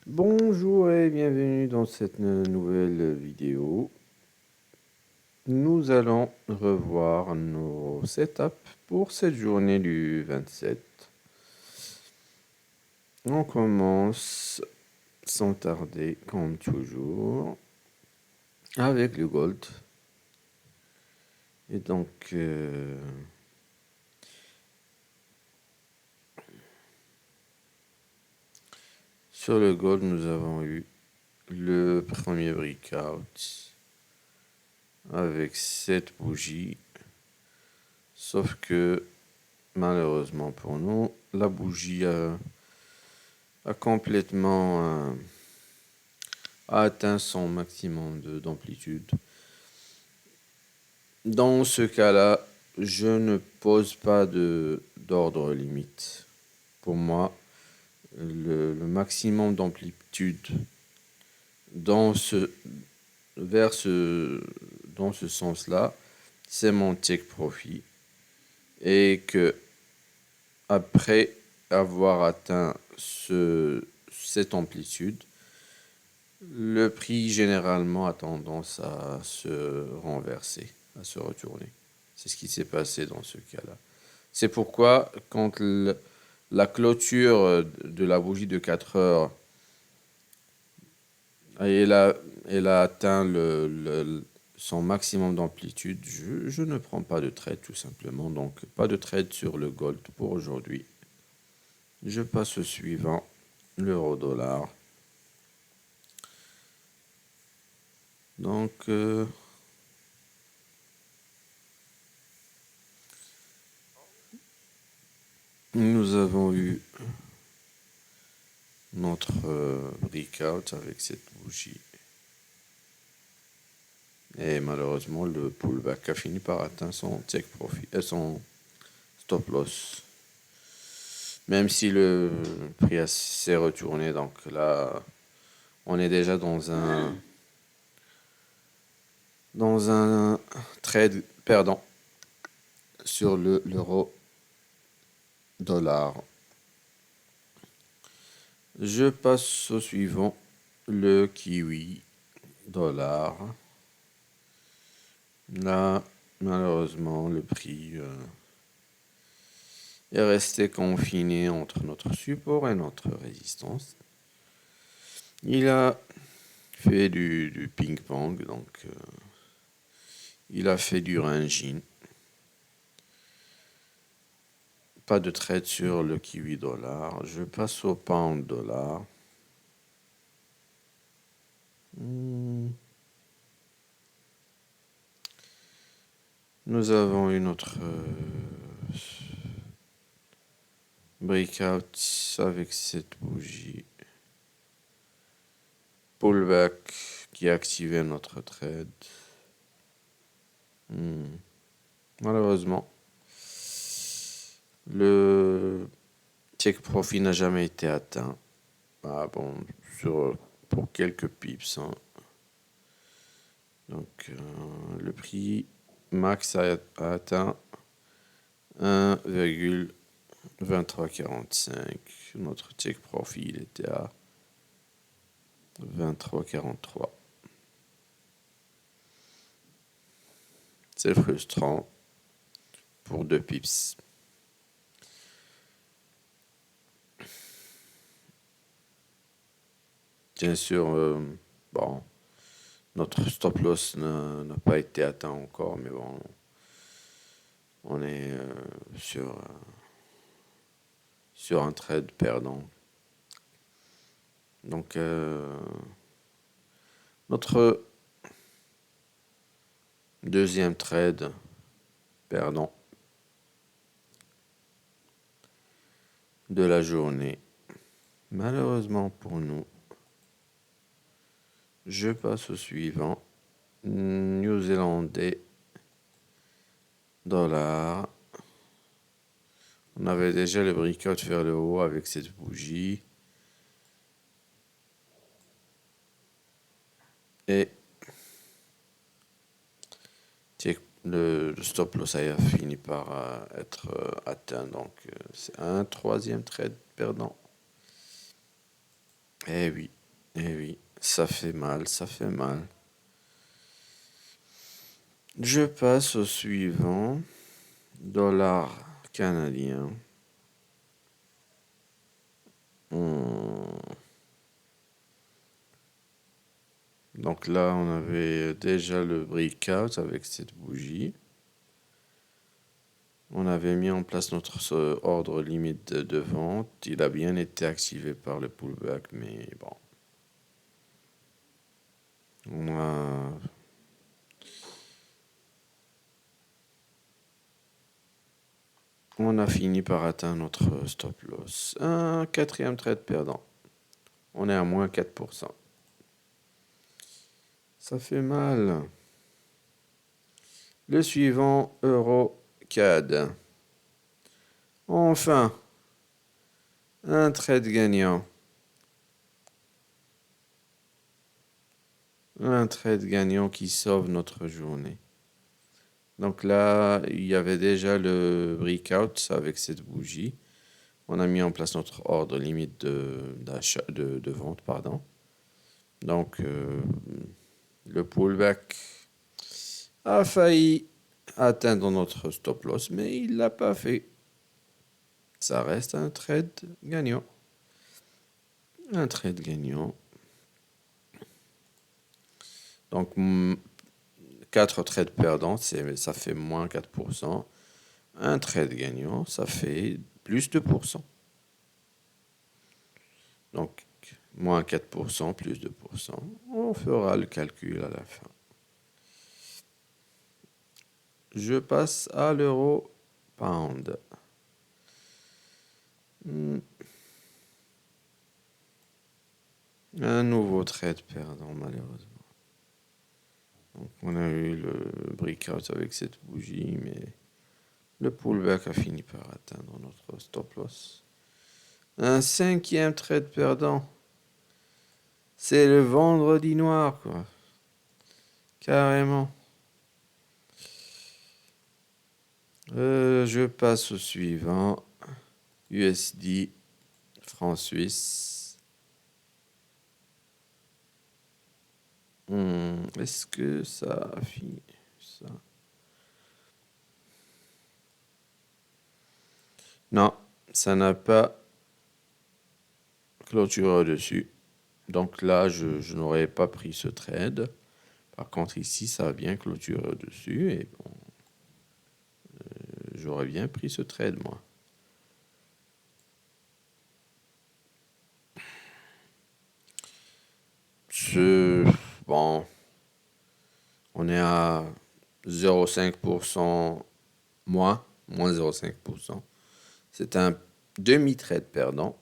Bonjour et bienvenue dans cette nouvelle vidéo. Nous allons revoir nos setups pour cette journée du 27. On commence sans tarder, comme toujours, avec le gold. Et donc, sur le gold, nous avons eu le premier breakout avec cette bougie. Sauf que, malheureusement pour nous, la bougie a complètement a atteint son maximum d'amplitude. Dans ce cas-là, je ne pose pas d'ordre limite. Pour moi, le maximum d'amplitude dans dans ce sens-là, c'est mon take profit. Et que après avoir atteint cette amplitude, le prix généralement a tendance à se renverser, à se retourner. C'est ce qui s'est passé dans ce cas-là. C'est pourquoi quand la clôture de la bougie de 4 heures, elle a atteint son maximum d'amplitude, je ne prends pas de trade tout simplement. Donc pas de trade sur le gold pour aujourd'hui. Je passe au suivant, l'euro-dollar. Donc, nous avons eu notre breakout avec cette bougie. Et malheureusement, le pullback a fini par atteindre son take profit, son stop loss. Même si le prix s'est retourné, donc là, on est déjà dans un trade perdant sur l'euro dollar. Je passe au suivant, le kiwi dollar. Là, malheureusement, le prix est resté confiné entre notre support et notre résistance. Il a fait du ping-pong, donc il a fait du ranging. Pas de trade sur le kiwi dollar. Je passe au pound dollar. Nous avons eu notre breakout avec cette bougie. Pullback qui a activé notre trade. Malheureusement, le take profit n'a jamais été atteint. Ah bon, pour quelques pips. Hein. Donc, le prix max a atteint 1,2345. Notre take profit il était à 23,43. C'est frustrant pour 2 pips. Bien sûr, bon, notre stop loss n'a pas été atteint encore, mais bon, on est sur un trade perdant. Donc, notre deuxième trade perdant de la journée. Malheureusement pour nous, je passe au suivant. Néo-zélandais dollar. On avait déjà le breakout vers le haut avec cette bougie. Et le stop loss a fini par être atteint. Donc, c'est un troisième trade perdant. Eh oui, Eh oui, ça fait mal, ça fait mal. Je passe au suivant. Dollar canadien. Hmm. Donc là, on avait déjà le breakout avec cette bougie. On avait mis en place notre ordre limite de vente. Il a bien été activé par le pullback, mais bon. On a, on a fini par atteindre notre stop loss. Un quatrième trade perdant. On est à moins 4%. Ça fait mal. Le suivant, EuroCAD. Enfin, un trade gagnant. Un trade gagnant qui sauve notre journée. Donc là, il y avait déjà le breakout avec cette bougie. On a mis en place notre ordre limite d'achat, de vente, pardon. Donc, le pullback a failli atteindre notre stop loss, mais il l'a pas fait. Ça reste un trade gagnant. Un trade gagnant. Donc, 4 trades perdants, ça fait moins 4%. Un trade gagnant, ça fait plus 2%. Donc, moins 4%, plus 2%. On fera le calcul à la fin. Je passe à l'euro pound. Un nouveau trade perdant, malheureusement. Donc, on a eu le breakout avec cette bougie, mais le pullback a fini par atteindre notre stop loss. Un cinquième trade perdant. C'est le vendredi noir, quoi. Carrément. Je passe au suivant. USD, franc suisse. Est-ce que ça a fini ça? Non, ça n'a pas clôturé au-dessus. Donc là, je n'aurais pas pris ce trade. Par contre, ici, ça a bien clôturé au-dessus. Et bon, j'aurais bien pris ce trade, moi. Bon, on est à 0,5% moins 0,5%. C'est un demi-trade perdant.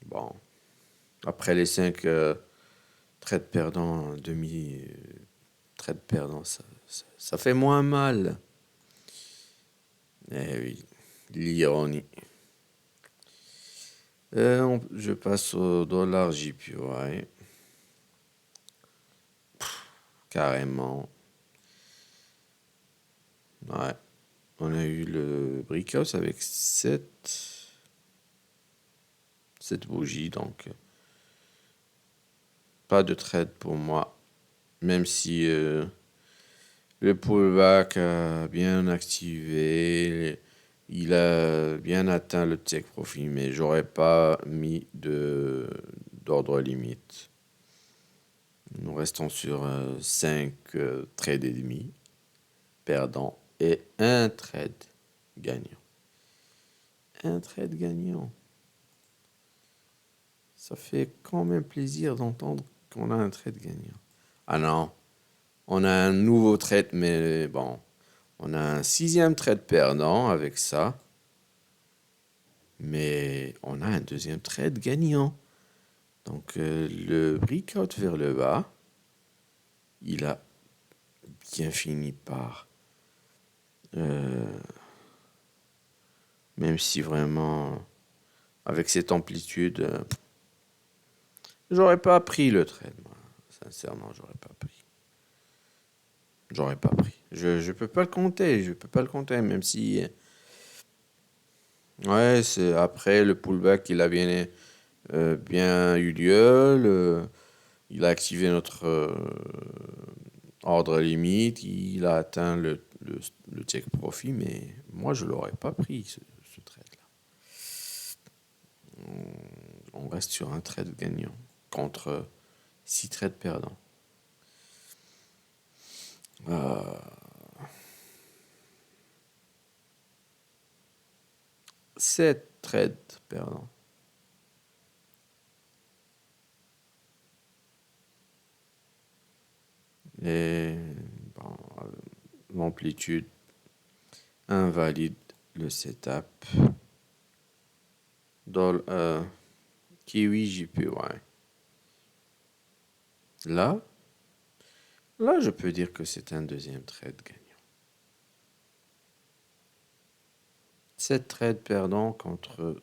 Bon, après les 5 trades perdants, un demi-trade perdant, ça fait moins mal. Eh oui, l'ironie. Je passe au dollar JPY. Carrément. Ouais. On a eu le breakout avec cette bougie, donc pas de trade pour moi. Même si le pullback a bien activé, il a bien atteint le take profit, mais j'aurais pas mis d'ordre limite. Nous restons sur 5 trades et demi perdants et un trade gagnant. Un trade gagnant. Ça fait quand même plaisir d'entendre qu'on a un trade gagnant. Ah non, on a un nouveau trade, mais bon, on a un 6e trade perdant avec ça. Mais on a un 2e trade gagnant. Donc le breakout vers le bas, il a bien fini par... même si vraiment, avec cette amplitude, j'aurais pas pris le trade, moi. Sincèrement, j'aurais pas pris. J'aurais pas pris. Je peux pas le compter, même si... Ouais, c'est après le pullback, il a bien bien eu lieu. Il a activé notre ordre limite. Il a atteint le take profit, mais moi, je l'aurais pas pris, ce trade-là. On reste sur un trade gagnant contre 6 trades perdants. 7 trades perdants. Et bon, l'amplitude invalide le setup. Kiwi JPY. Là, là, je peux dire que c'est un deuxième trade gagnant. 7 trades perdants contre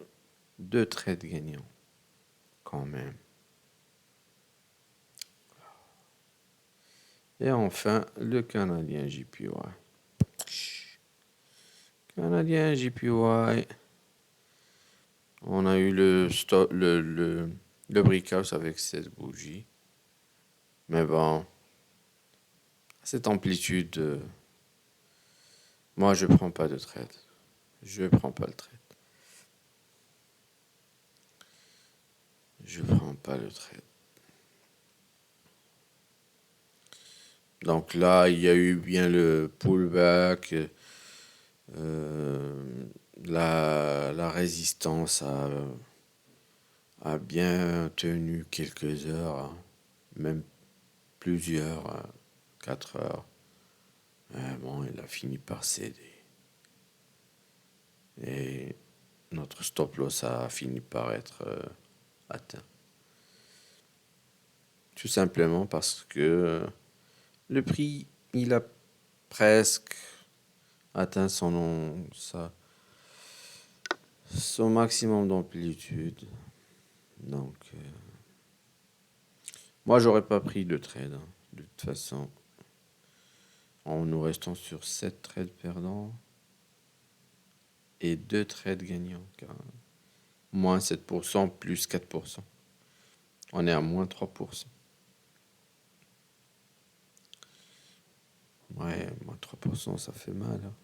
2 trades gagnants. Quand même. Et enfin, le Canadien JPY. Canadien JPY. On a eu le breakout avec cette bougie. Mais bon, cette amplitude, moi je prends pas de trade. Je prends pas le trade. Je prends pas le trade. Donc là, il y a eu bien le pullback. La résistance a bien tenu quelques heures, hein, même plusieurs, 4 heures. Bon, il a fini par céder. Et notre stop loss a fini par être atteint. Tout simplement parce que le prix, il a presque atteint son maximum d'amplitude. Donc, moi, j'aurais pas pris de trade, hein. De toute façon, en nous restant sur 7 trades perdants et 2 trades gagnants. Moins 7% plus 4%. On est à moins 3%. Ouais, moins 3%, ça fait mal, hein.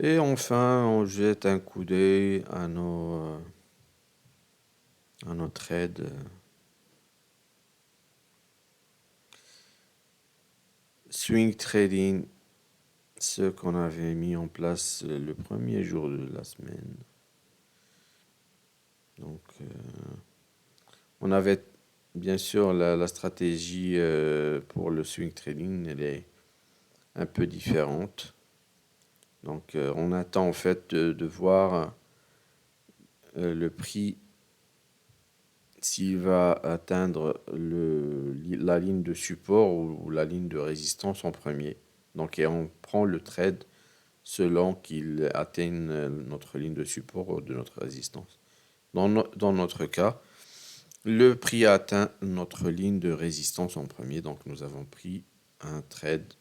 Et enfin, on jette un coup d'œil à nos trades. Swing trading, ce qu'on avait mis en place le premier jour de la semaine. Donc, on avait bien sûr la stratégie pour le swing trading, elle est un peu différente. Donc, on attend en fait de voir le prix s'il va atteindre la ligne de support ou la ligne de résistance en premier. Donc, et on prend le trade selon qu'il atteigne notre ligne de support ou de notre résistance. Dans notre cas, le prix a atteint notre ligne de résistance en premier, donc nous avons pris un trade,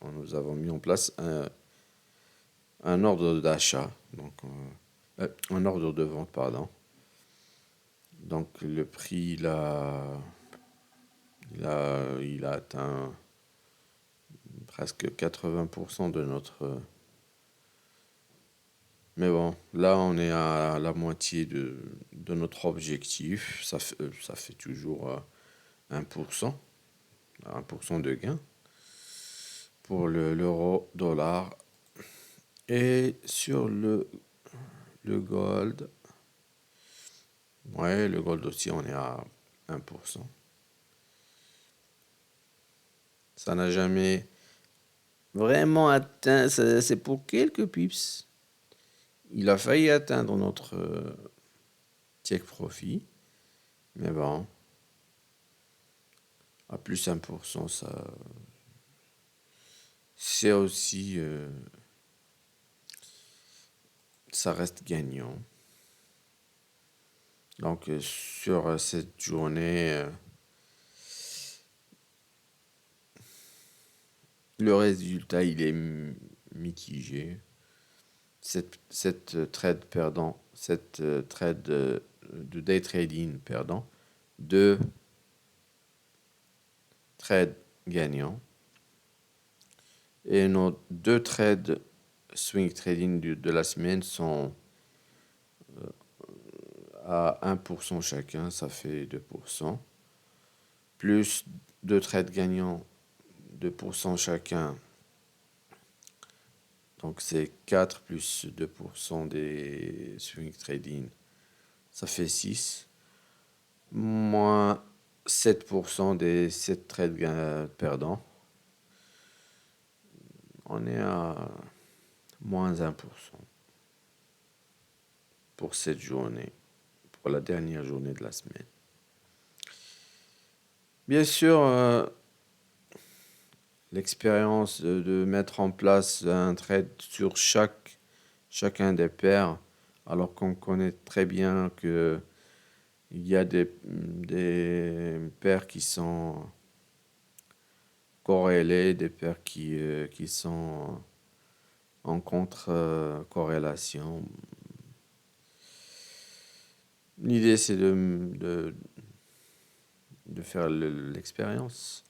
nous avons mis en place un ordre d'achat, donc un ordre de vente, pardon. Donc le prix, il a atteint presque 80% de notre... Mais bon, là on est à la moitié de notre objectif. Ça fait toujours 1%, 1% de gain pour l'euro dollar. Et sur le gold, ouais, le gold aussi on est à 1%. Ça n'a jamais vraiment atteint, c'est pour quelques pips. Il a failli atteindre notre take profit, mais bon, à plus 1%, ça, c'est aussi, ça reste gagnant. Donc sur cette journée, Le résultat, il est mitigé. Cette trade perdant, cette trade de day trading perdant, deux trades gagnants. Et nos deux trades swing trading de la semaine sont à 1% chacun, ça fait 2%. Plus deux trades gagnants, 2% chacun. Donc c'est 4 plus 2% des swing trading, ça fait 6. Moins 7% des 7 trades perdants. On est à moins 1% pour cette journée, pour la dernière journée de la semaine. Bien sûr, l'expérience de mettre en place un trade sur chacun des paires, alors qu'on connaît très bien que il y a des paires qui sont corrélées, des paires qui sont en contre-corrélation. L'idée, c'est de faire l'expérience.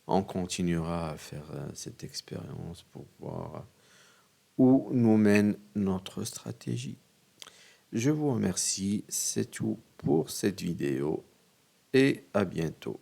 On continuera à faire cette expérience pour voir où nous mène notre stratégie. Je vous remercie, c'est tout pour cette vidéo et à bientôt.